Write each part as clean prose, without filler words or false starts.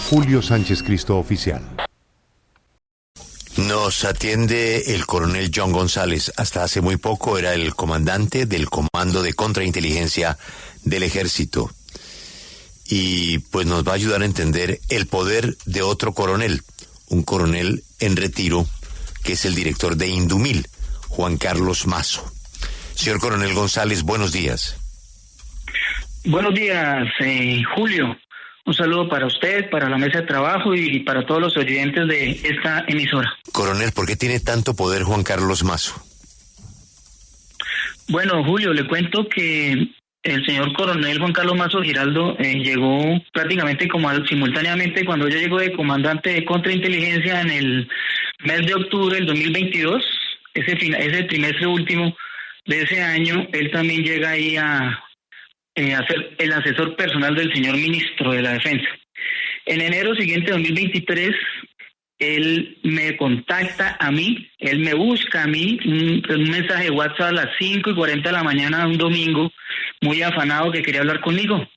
@Julio Sánchez Cristo Oficial. Nos atiende el coronel John González. Hasta hace muy poco era el comandante del Comando de Contrainteligencia del Ejército. Y pues nos va a ayudar a entender el poder de otro coronel, un coronel en retiro, que es el director de Indumil, Juan Carlos Mazo. Señor coronel González, buenos días. Buenos días, Julio. Un saludo para usted, para la mesa de trabajo y para todos los oyentes de esta emisora. Coronel, ¿por qué tiene tanto poder Juan Carlos Mazo? Bueno, Julio, le cuento que el señor coronel Juan Carlos Mazo Giraldo llegó prácticamente simultáneamente cuando yo llego de comandante de contrainteligencia en el mes de octubre del 2022, ese trimestre último de ese año. Él también llega ahí a ser el asesor personal del señor ministro de la Defensa. En enero siguiente de 2023, él me contacta a mí, él me busca a mí, un mensaje de WhatsApp a las 5:40 de la mañana de un domingo, muy afanado que quería hablar conmigo.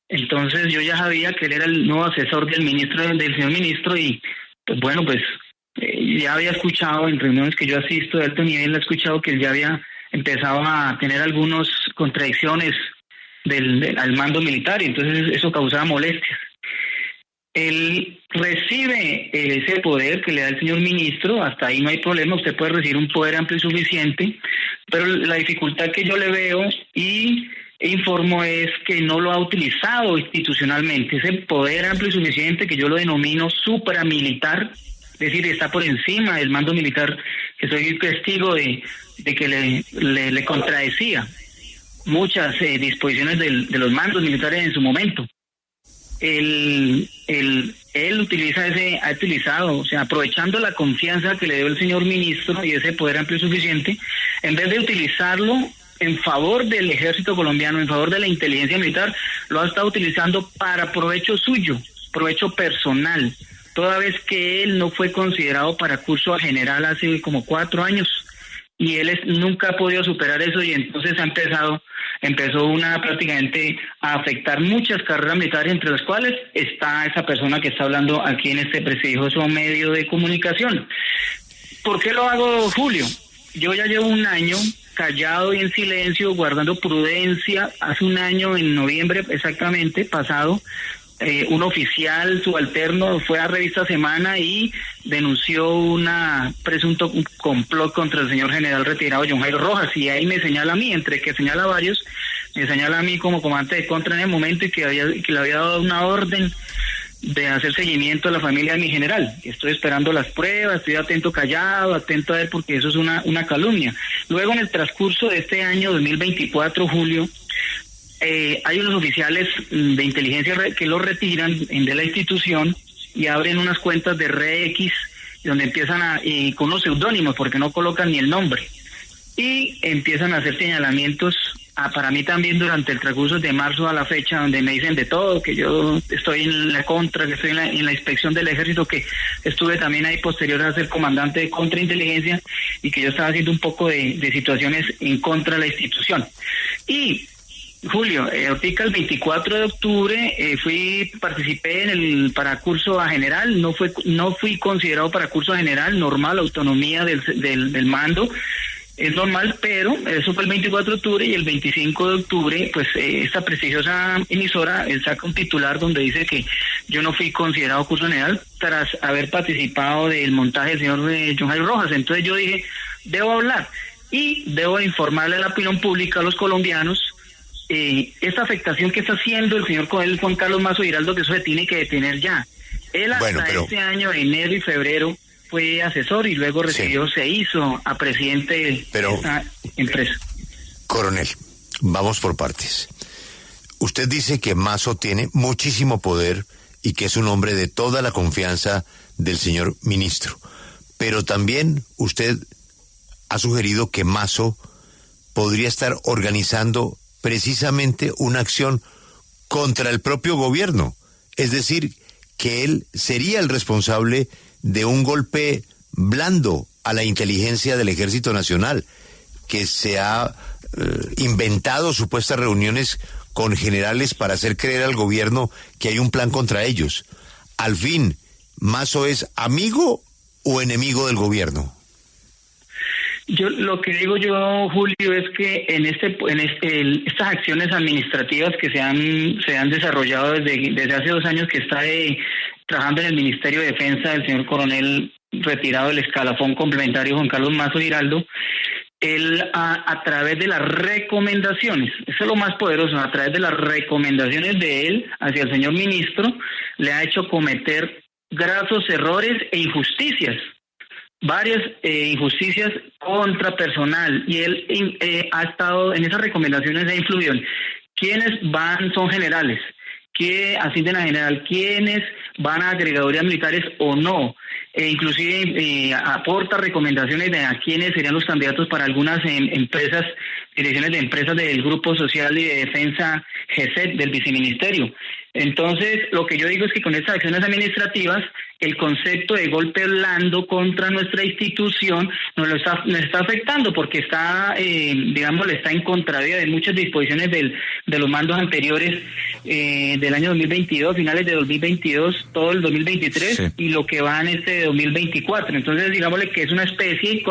Entonces yo ya sabía que él era el nuevo asesor del señor ministro y pues bueno, pues ya había escuchado en reuniones que yo asisto de alto nivel, he escuchado que él ya había empezado a tener algunas contradicciones al mando militar, y entonces eso causaba molestias. Él recibe ese poder que le da el señor ministro, hasta ahí no hay problema, usted puede recibir un poder amplio y suficiente, pero la dificultad que yo le veo y informo es que no lo ha utilizado institucionalmente. Ese poder amplio y suficiente, que yo lo denomino supramilitar, es decir, está por encima del mando militar, que soy testigo de que le contradecía muchas disposiciones de los mandos militares en su momento. Él ha utilizado, o sea, aprovechando la confianza que le dio el señor ministro y ese poder amplio y suficiente, en vez de utilizarlo en favor del ejército colombiano, en favor de la inteligencia militar, lo ha estado utilizando para provecho suyo, provecho personal, toda vez que él no fue considerado para curso a general hace como 4 años. Y él nunca ha podido superar eso, y entonces empezó prácticamente a afectar muchas carreras militares, entre las cuales está esa persona que está hablando aquí en este prestigioso medio de comunicación. ¿Por qué lo hago, Julio? Yo ya llevo un año callado y en silencio, guardando prudencia. Hace un año, en noviembre exactamente, pasado, un oficial subalterno fue a Revista Semana y denunció un presunto complot contra el señor general retirado John Jairo Rojas, y ahí me señala a mí, entre que señala a varios, me señala a mí como comandante de contra en el momento, y que le había dado una orden de hacer seguimiento a la familia de mi general. Estoy esperando las pruebas, estoy atento, callado, atento a él, porque eso es una calumnia. Luego, en el transcurso de este año 2024, Julio, hay unos oficiales de inteligencia que lo retiran de la institución y abren unas cuentas de RX, donde empiezan con unos seudónimos, porque no colocan ni el nombre, y empiezan a hacer señalamientos para mí también durante el transcurso de marzo a la fecha, donde me dicen de todo, que yo estoy en la contra, que estoy en la inspección del ejército, que estuve también ahí posterior a ser comandante de contrainteligencia, y que yo estaba haciendo un poco de situaciones en contra de la institución. Y Julio, ahorita el 24 de octubre participé para curso a general, no fui considerado para curso a general, normal, autonomía del mando, es normal, pero eso fue el 24 de octubre, y el 25 de octubre, pues esta prestigiosa emisora saca un titular donde dice que yo no fui considerado curso general tras haber participado del montaje del señor John Jairo Rojas. Entonces yo dije, debo hablar y debo informarle a la opinión pública, a los colombianos, esta afectación que está haciendo el señor Juan Carlos Mazo Giraldo, que eso se tiene que detener ya. Él hasta este año, enero y febrero, fue asesor y luego se hizo a presidente de esta empresa. Coronel, vamos por partes. Usted dice que Mazo tiene muchísimo poder y que es un hombre de toda la confianza del señor ministro, pero también usted ha sugerido que Mazo podría estar organizando precisamente una acción contra el propio gobierno, es decir, que él sería el responsable de un golpe blando a la inteligencia del Ejército Nacional, que se ha inventado supuestas reuniones con generales para hacer creer al gobierno que hay un plan contra ellos. Al fin, ¿Mazo es amigo o enemigo del gobierno? Yo lo que digo yo, Julio, es que estas acciones administrativas que se han desarrollado desde hace 2 años que está trabajando en el Ministerio de Defensa del señor coronel retirado del escalafón complementario Juan Carlos Mazo Giraldo, él a través de las recomendaciones, eso es lo más poderoso, a través de las recomendaciones de él hacia el señor ministro, le ha hecho cometer grasos errores e injusticias. Varias injusticias contra personal, y él ha estado en esas recomendaciones de influido. ¿Quiénes son generales? ¿Qué ascienden a general? ¿Quiénes van a agregadurías militares o no? Inclusive aporta recomendaciones de a quiénes serían los candidatos para algunas empresas, direcciones de empresas del Grupo Social y de Defensa GESET del Viceministerio. Entonces, lo que yo digo es que con estas acciones administrativas, el concepto de golpe blando contra nuestra institución nos está afectando porque está, está en contravía de muchas disposiciones de los mandos anteriores del año 2022, finales de 2022, todo el 2023 sí. Y lo que va en este 2024. Entonces, digámosle que es una especie,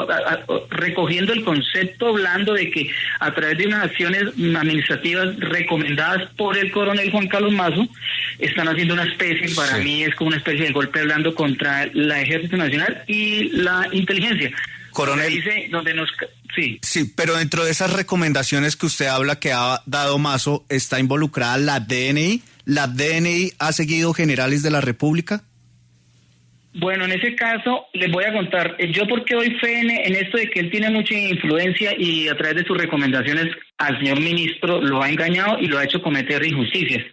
recogiendo el concepto blando de que a través de unas acciones administrativas recomendadas por el coronel Juan Carlos Mazo, están haciendo una especie, para mí es como una especie de golpe blando contra la Ejército Nacional y la inteligencia. Coronel, sí, pero dentro de esas recomendaciones que usted habla que ha dado Mazo, ¿está involucrada la DNI? ¿La DNI ha seguido generales de la República? Bueno, en ese caso les voy a contar, yo porque doy fe en esto de que él tiene mucha influencia y a través de sus recomendaciones al señor ministro lo ha engañado y lo ha hecho cometer injusticias.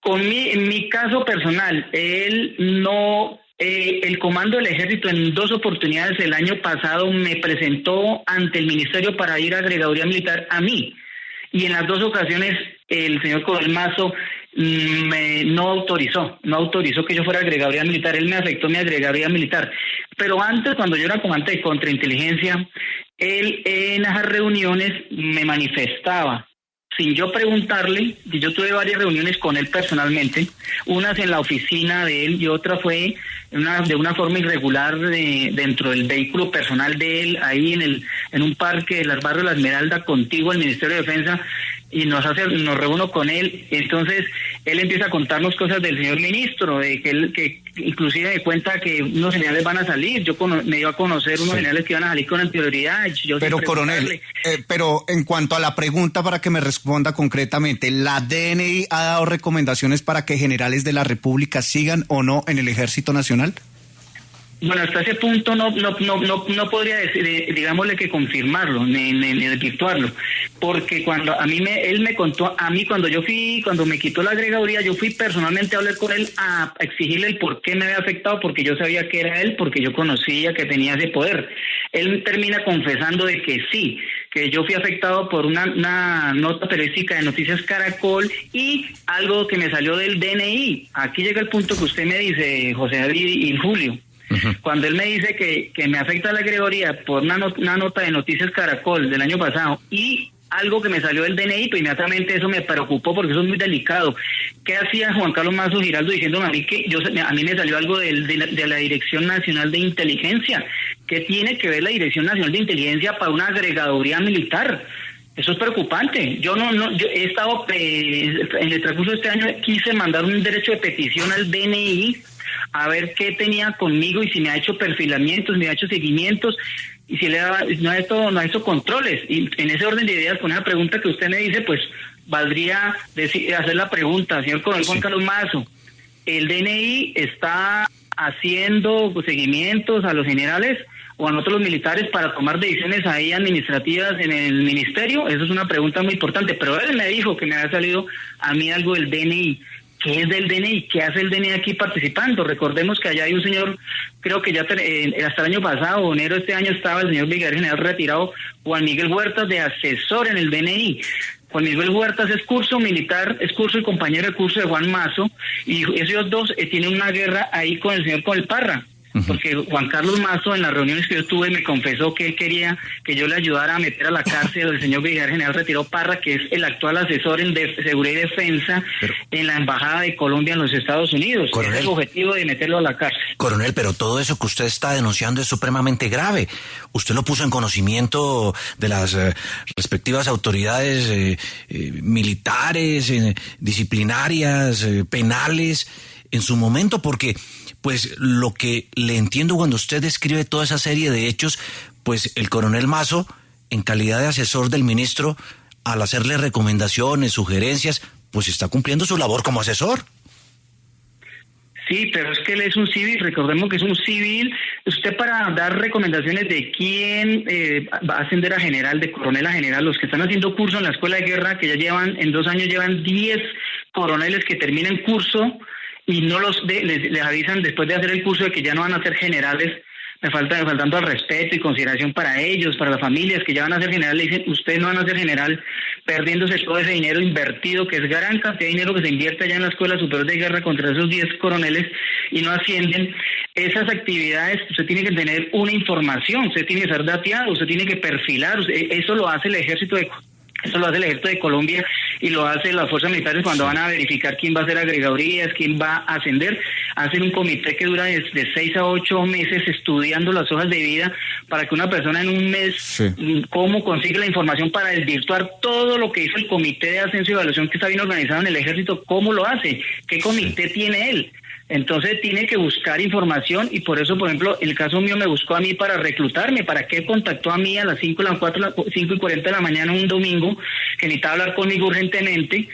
En mi caso personal, él no, el comando del ejército en 2 oportunidades el año pasado me presentó ante el ministerio para ir a agregaduría militar a mí, y en las 2 ocasiones el señor coronel Mazo no autorizó que yo fuera a agregaduría militar. Él me afectó mi agregaduría militar, pero antes, cuando yo era comandante de contrainteligencia, él en esas reuniones me manifestaba sin yo preguntarle. Yo tuve varias reuniones con él personalmente, unas en la oficina de él y otra fue de una forma irregular dentro del vehículo personal de él, ahí en un parque de las Barrios La Esmeralda, contiguo al Ministerio de Defensa, y nos reúno con él. Entonces él empieza a contarnos cosas del señor ministro, de que inclusive me cuenta que unos generales van a salir. Me dio a conocer unos generales que iban a salir con anterioridad. Pero coronel, pero en cuanto a la pregunta, para que me responda concretamente, ¿la DNI ha dado recomendaciones para que generales de la República sigan o no en el Ejército Nacional? Bueno, hasta ese punto no podría decir, digámosle que confirmarlo, ni desvirtuarlo, porque cuando él me contó a mí cuando me quitó la agregaduría, yo fui personalmente a hablar con él a exigirle el por qué me había afectado, porque yo sabía que era él, porque yo conocía que tenía ese poder. Él termina confesando de que sí, que yo fui afectado por una nota periodística de Noticias Caracol y algo que me salió del DNI. Aquí llega el punto que usted me dice, José David y Julio. Uh-huh. Cuando él me dice que me afecta la agregaduría por una nota de Noticias Caracol del año pasado y algo que me salió del DNI, pues inmediatamente eso me preocupó porque eso es muy delicado. ¿Qué hacía Juan Carlos Mazo Giraldo diciéndome a mí que a mí me salió algo de la Dirección Nacional de Inteligencia? ¿Qué tiene que ver la Dirección Nacional de Inteligencia para una agregaduría militar? Eso es preocupante. Yo he estado en el transcurso de este año quise mandar un derecho de petición al DNI a ver qué tenía conmigo y si me ha hecho perfilamientos, me ha hecho seguimientos y si no ha hecho controles. Y en ese orden de ideas, con esa pregunta que usted me dice, pues valdría hacer la pregunta, señor coronel Juan Carlos Mazo, ¿el DNI está haciendo seguimientos a los generales o a nosotros los militares para tomar decisiones ahí administrativas en el ministerio? Eso es una pregunta muy importante, pero él me dijo que me había salido a mí algo del DNI. ¿Qué es del DNI? ¿Qué hace el DNI aquí participando? Recordemos que allá hay un señor, creo que ya hasta el año pasado, enero de este año, estaba el señor brigadier general retirado Juan Miguel Huertas de asesor en el DNI. Juan Miguel Huertas es curso militar, es curso y compañero de curso de Juan Mazo, y esos dos tienen una guerra ahí con el señor Parra. porque Juan Carlos Mazo en las reuniones que yo tuve me confesó que él quería que yo le ayudara a meter a la cárcel al señor brigadier general Retiró Parra, que es el actual asesor en seguridad y defensa en la Embajada de Colombia en los Estados Unidos. Coronel, es el objetivo de meterlo a la cárcel. Coronel, pero todo eso que usted está denunciando es supremamente grave. Usted lo puso en conocimiento de las respectivas autoridades militares, disciplinarias, penales, en su momento, porque pues lo que le entiendo cuando usted describe toda esa serie de hechos, pues el coronel Mazo, en calidad de asesor del ministro, al hacerle recomendaciones, sugerencias, pues está cumpliendo su labor como asesor. Sí, pero es que él es un civil, recordemos que es un civil. Usted, para dar recomendaciones de quién va a ascender a general, de coronel a general, los que están haciendo curso en la escuela de guerra, que ya llevan, en 2 años llevan 10 coroneles que terminan curso y no les avisan después de hacer el curso de que ya no van a ser generales, faltando al respeto y consideración para ellos, para las familias que ya van a ser general. Le dicen, ustedes no van a ser general, perdiéndose todo ese dinero invertido, que es gran cantidad de dinero que se invierte allá en la Escuela Superior de Guerra contra esos 10 coroneles, y no ascienden. Esas actividades, usted tiene que tener una información, usted tiene que ser dateado, usted tiene que perfilar, eso lo hace el ejército de Colombia y lo hacen las fuerzas militares cuando van a verificar quién va a hacer agregadurías, quién va a ascender. Hacen un comité que dura de 6 a 8 meses estudiando las hojas de vida para que una persona en un mes, cómo consigue la información para desvirtuar todo lo que hizo el comité de ascenso y evaluación, que está bien organizado en el ejército, cómo lo hace, qué comité tiene él. Entonces tiene que buscar información, y por eso, por ejemplo, el caso mío me buscó a mí para reclutarme. ¿Para qué contactó a mí a las 5:40 de la mañana un domingo, que necesitaba hablar conmigo urgentemente?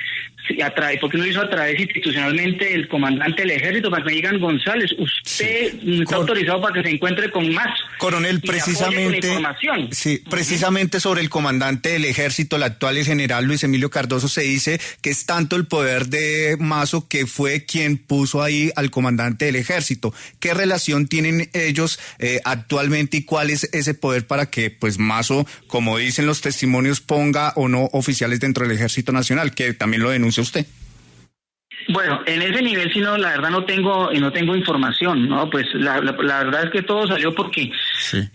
¿Por qué no lo hizo a través institucionalmente el comandante del ejército? Para que me digan, González, usted está autorizado para que se encuentre con más. Coronel, precisamente sobre el comandante del ejército, el actual general Luis Emilio Cardoso, se dice que es tanto el poder de Mazo que fue quien puso ahí al comandante del ejército. ¿Qué relación tienen ellos actualmente y cuál es ese poder para que pues Mazo, como dicen los testimonios, ponga o no oficiales dentro del Ejército Nacional, que también lo denuncia usted? Bueno, en ese nivel sí, no, la verdad no tengo información, ¿no? Pues la verdad es que todo salió porque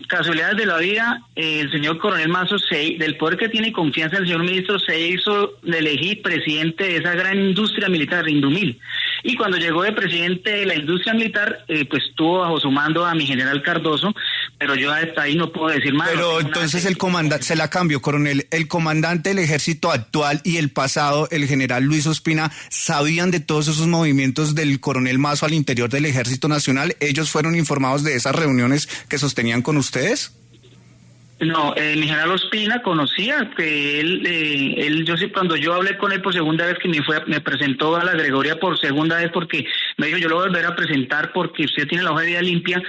casualidades de la vida, el señor coronel Mazo, del poder que tiene confianza el señor ministro, se hizo de elegir presidente de esa gran industria militar, Indumil. Y cuando llegó de presidente de la industria militar, pues tuvo bajo su mando a mi general Cardoso, pero yo hasta ahí no puedo decir más. Pero entonces el comandante, se la cambio, coronel, el comandante del ejército actual y el pasado, el general Luis Ospina, ¿sabían de todos esos movimientos del coronel Mazo al interior del Ejército Nacional? ¿Ellos fueron informados de esas reuniones que sostenían con ustedes? No, mi general Ospina conocía que él, yo sé, cuando yo hablé con él por segunda vez, que me presentó a la Gregoria por segunda vez, porque me dijo, yo lo voy a volver a presentar porque usted tiene la hoja de vida limpia.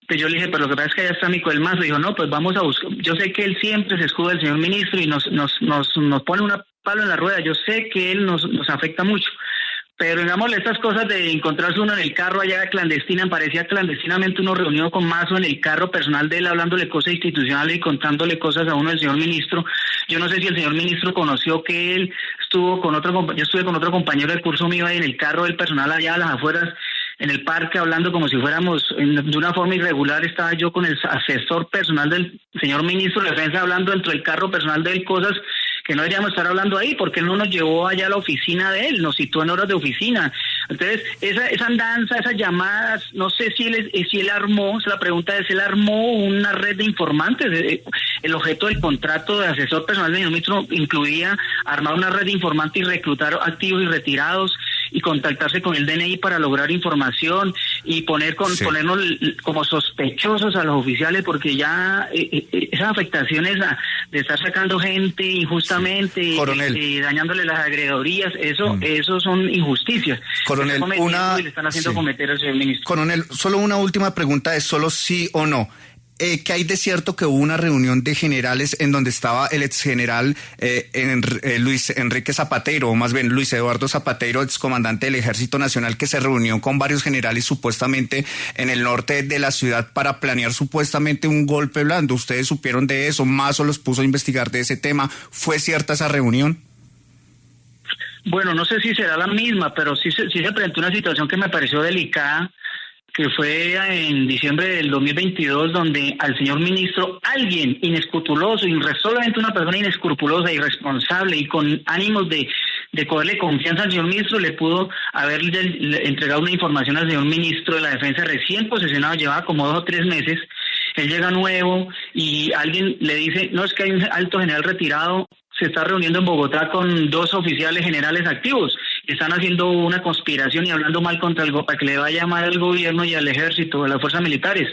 Pues yo le dije, pero lo que pasa es que allá está mi coronel Mazo. Dijo, no, pues vamos a buscar. Yo sé que él siempre se escuda del señor ministro y nos pone una palo en la rueda. Yo sé que él nos afecta mucho. Pero digámosle, estas cosas de encontrarse uno en el carro allá clandestina, parecía clandestinamente uno reunido con Mazo en el carro personal de él, hablándole cosas institucionales y contándole cosas a uno del señor ministro. Yo no sé si el señor ministro conoció que él estuvo yo estuve con otro compañero del curso mío ahí en el carro del personal allá a las afueras, en el parque, hablando como si fuéramos, de una forma irregular. Estaba yo con el asesor personal del señor ministro de Defensa hablando dentro del carro personal de él cosas que no deberíamos estar hablando ahí, porque él no nos llevó allá a la oficina de él, nos citó en horas de oficina. Entonces, esa andanza, esas llamadas, no sé si él armó, la pregunta es, él armó una red de informantes. El objeto del contrato de asesor personal del señor ministro incluía armar una red de informantes y reclutar activos y retirados y contactarse con el DNI para lograr información y ponernos como sospechosos a los oficiales, porque ya esas afectaciones de estar sacando gente injustamente y dañándole las agregadurías, eso son injusticias. Coronel, y le están haciendo cometer al señor ministro. Coronel, solo una última pregunta, es solo sí o no. ¿Qué hay de cierto que hubo una reunión de generales en donde estaba el exgeneral Luis Enrique Zapatero, o más bien Luis Eduardo Zapatero, excomandante del Ejército Nacional, que se reunió con varios generales supuestamente en el norte de la ciudad para planear supuestamente un golpe blando? ¿Ustedes supieron de eso? ¿Mazo los puso a investigar de ese tema? ¿Fue cierta esa reunión? Bueno, no sé si será la misma, pero sí se presentó una situación que me pareció delicada, que fue en diciembre del 2022, donde al señor ministro, alguien inescrupuloso, solamente una persona inescrupulosa, irresponsable y con ánimos de cogerle confianza al señor ministro, le pudo haber entregado una información al señor ministro de la Defensa recién posesionado, llevaba como 2 o 3 meses. Él llega nuevo y alguien le dice, no, es que hay un alto general retirado, se está reuniendo en Bogotá con 2 oficiales generales activos, están haciendo una conspiración y hablando mal contra para que le vaya mal al gobierno y al ejército, a las fuerzas militares.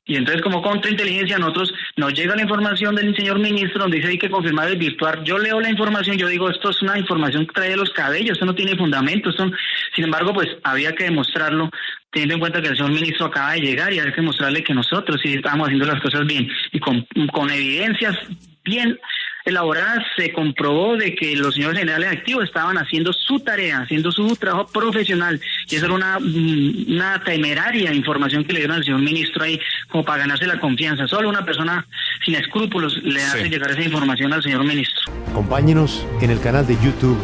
Y entonces, como contrainteligencia, nosotros nos llega la información del señor ministro donde dice hay que confirmar el virtual. Yo leo la información, yo digo, esto es una información que trae de los cabellos, esto no tiene fundamento. Sin embargo, pues había que demostrarlo, teniendo en cuenta que el señor ministro acaba de llegar y había que mostrarle que nosotros sí estábamos haciendo las cosas bien. Y con evidencias bien elaboradas se comprobó de que los señores generales activos estaban haciendo su tarea, haciendo su trabajo profesional, y eso era una temeraria información que le dieron al señor ministro ahí como para ganarse la confianza. Solo una persona sin escrúpulos le hace llegar esa información al señor ministro. Acompáñenos en el canal de YouTube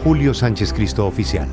@Julio Sánchez Cristo Oficial.